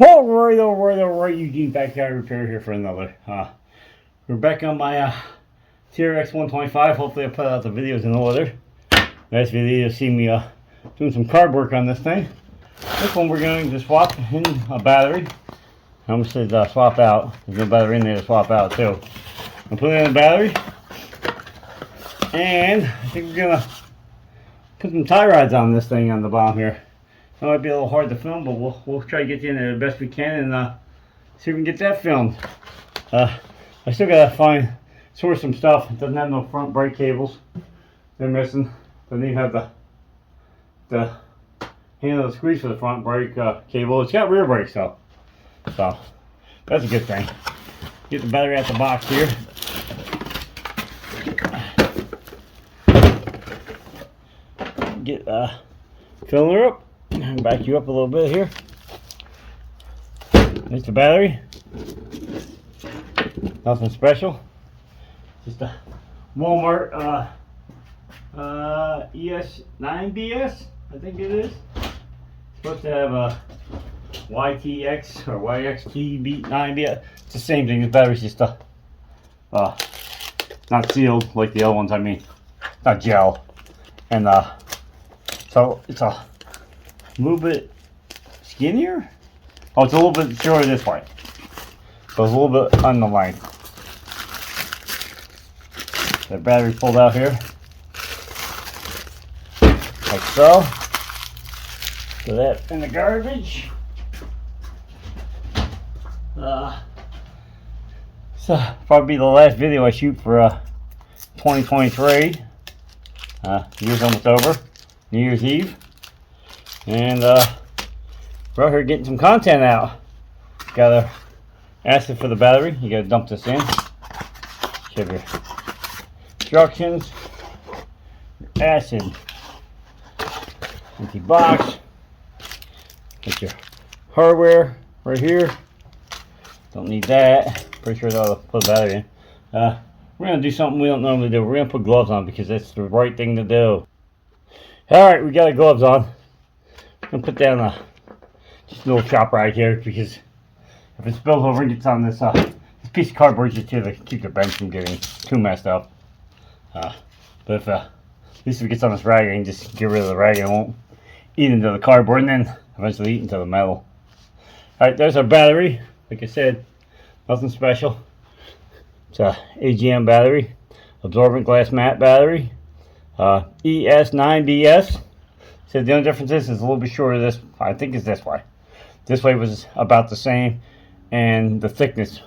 Alright, Eugene Backyard Repair here for another. We're back on my Trx125. Hopefully I put out the videos in order. Last video you see me doing some card work on this thing. This one we're going to swap in a battery. I almost said swap out. There's no battery in there to swap out too. I'm putting in a battery. And I think we're going to put some tie rods on this thing on the bottom here. It might be a little hard to film, but we'll try to get you in there the best we can and see if we can get that filmed. I still gotta source some stuff. It doesn't have no front brake cables. They're missing. Doesn't even have the handle to squeeze for the front brake cable. It's got rear brakes though, so that's a good thing. Get the battery out the box here. Get filling her up. Back you up a little bit here. There's the battery. Nothing special. Just a Walmart ES9BS, I think it is. It's supposed to have a YTX or YXT9BS. It's the same thing. The battery's just not sealed like the other ones. I mean, not gel. And so it's a little bit skinnier. Oh, it's a little bit shorter this way, so it's a little bit on the length. The battery pulled out here like so. Put that in the garbage. So probably the last video I shoot for 2023. Year's almost over. New Year's Eve. And we're out here getting some content out. Gotta acid for the battery. You gotta dump this in. Show your instructions. Acid. Empty box. Get your hardware right here. Don't need that. Pretty sure that'll put the battery in. We're gonna do something we don't normally do. We're gonna put gloves on because that's the right thing to do. Alright, we got our gloves on. I'm gonna put down just a little chop rag here because if it spills over and gets on this this piece of cardboard, just here to keep the bench from getting too messed up. But if at least if it gets on this rag, I can just get rid of the rag and it won't eat into the cardboard and then eventually eat into the metal. Alright, there's our battery. Like I said, nothing special. It's a AGM battery, absorbent glass matte battery, ES9BS. So the only difference is it's a little bit shorter. This, I think, is this way. This way was about the same, and the thickness.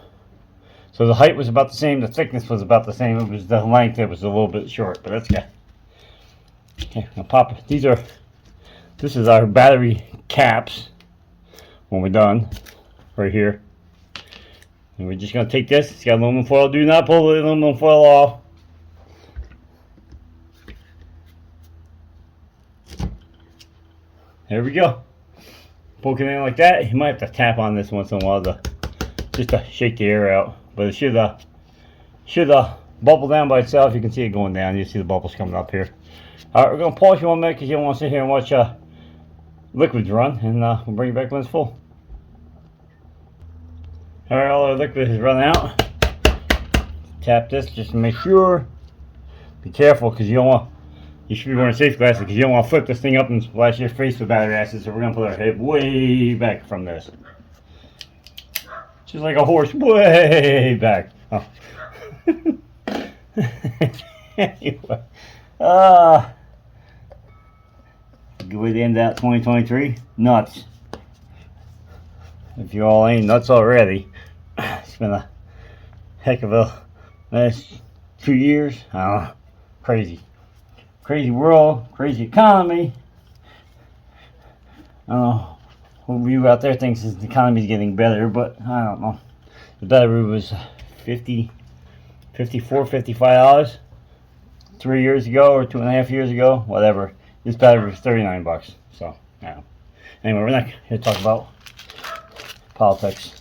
So the height was about the same. The thickness was about the same. It was the length that was a little bit short, but that's good. Okay, I'll pop. This is our battery caps. When we're done, right here, and we're just gonna take this. It's got aluminum foil. Do not pull the aluminum foil off. There we go. Poke it in like that. You might have to tap on this once in a while just to shake the air out. But it should bubble down by itself. You can see it going down. You see the bubbles coming up here. Alright, we're going to pause you 1 minute because you don't want to sit here and watch liquids run. And we'll bring you back when it's full. Alright, all our liquid has run out. Tap this just to make sure. Be careful because you should be wearing safety glasses because you don't want to flip this thing up and splash your face with battery acid. So we're going to put our head way back from this. Just like a horse, way back. Oh. Anyway. Good way to end out 2023. Nuts. If you all ain't nuts already, it's been a heck of a last 2 years. I don't know. Crazy. Crazy world, crazy economy. I don't know who you out there thinks the economy's getting better, but I don't know. The battery was $54, $55 3 years ago or 2.5 years ago, whatever. This battery was $39, so yeah. Anyway, we're not here to talk about politics.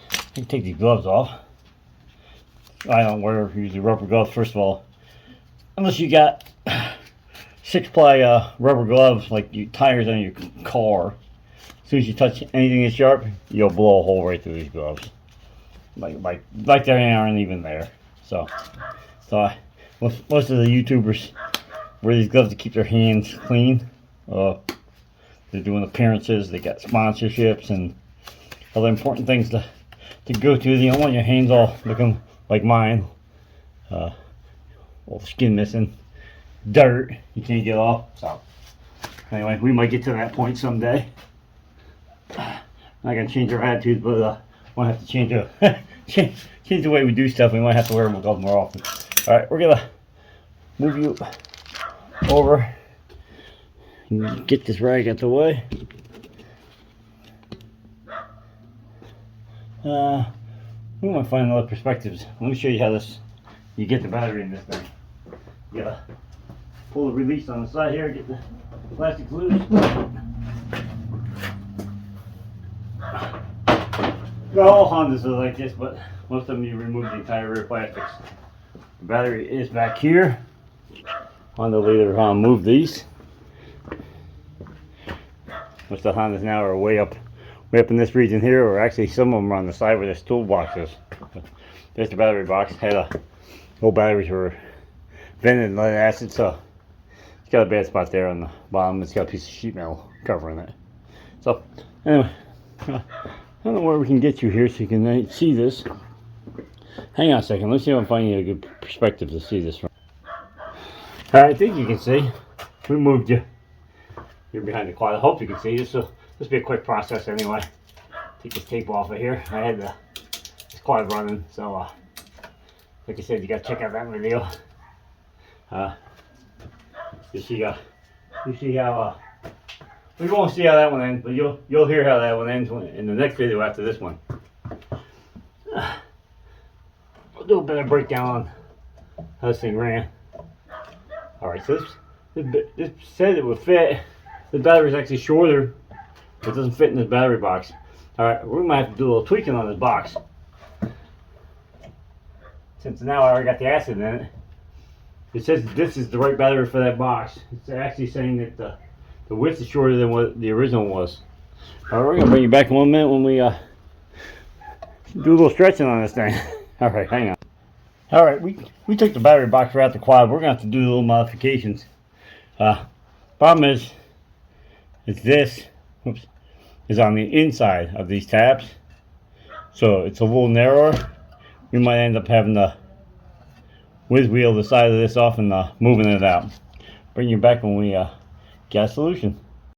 I can take these gloves off. I don't wear usually rubber gloves, first of all. Unless you got 6-ply rubber gloves like your tires on your car. soon as you touch anything that's sharp, you'll blow a hole right through these gloves. Like they aren't even there. So most of the YouTubers wear these gloves to keep their hands clean. They're doing appearances, they got sponsorships and other important things to go to. You don't want your hands all looking like mine. All the skin missing, dirt you can't get off. So anyway, we might get to that point someday. Not gonna change our attitudes, but we'll have to change the way we do stuff. We might have to wear them gloves more often. All right, we're gonna move you over and get this rag out the way. We might find other perspectives. Let me show you how you get the battery in this thing. You gotta pull the release on the side here, get the plastic loose. Well, all Hondas are like this, but most of them you remove the entire rear plastics. The battery is back here. Honda later moved these. Most of the Hondas now are way up in this region here, or actually some of them are on the side where this toolbox is. There's the battery box. Old batteries were vented in lead acid, so it's got a bad spot there on the bottom. It's got a piece of sheet metal covering it. So anyway, I don't know where we can get you here so you can see this. Hang on a second. Let's see if I can find you a good perspective to see this from. All right, I think you can see. We moved you. You're behind the quad. I hope you can see this. So this will be a quick process anyway. Take this tape off of here. I had this quad running, so like I said, you got to check out that video. You see how we won't see how that one ends, but you'll hear how that one ends in the next video after this one. We'll do a better breakdown on how this thing ran. All right, so this said it would fit. The battery is actually shorter, but it doesn't fit in this battery box. All right, we might have to do a little tweaking on this box. Since now I already got the acid in it, it says this is the right battery for that box. It's actually saying that the width is shorter than what the original was. All right, we're gonna bring you back in 1 minute when we do a little stretching on this thing. All right, hang on. All right, we took the battery box right out the quad. We're gonna have to do little modifications. Problem is this is on the inside of these tabs, so it's a little narrower. We might end up having to whiz wheel the side of this off and moving it out. Bring you back when we get a solution.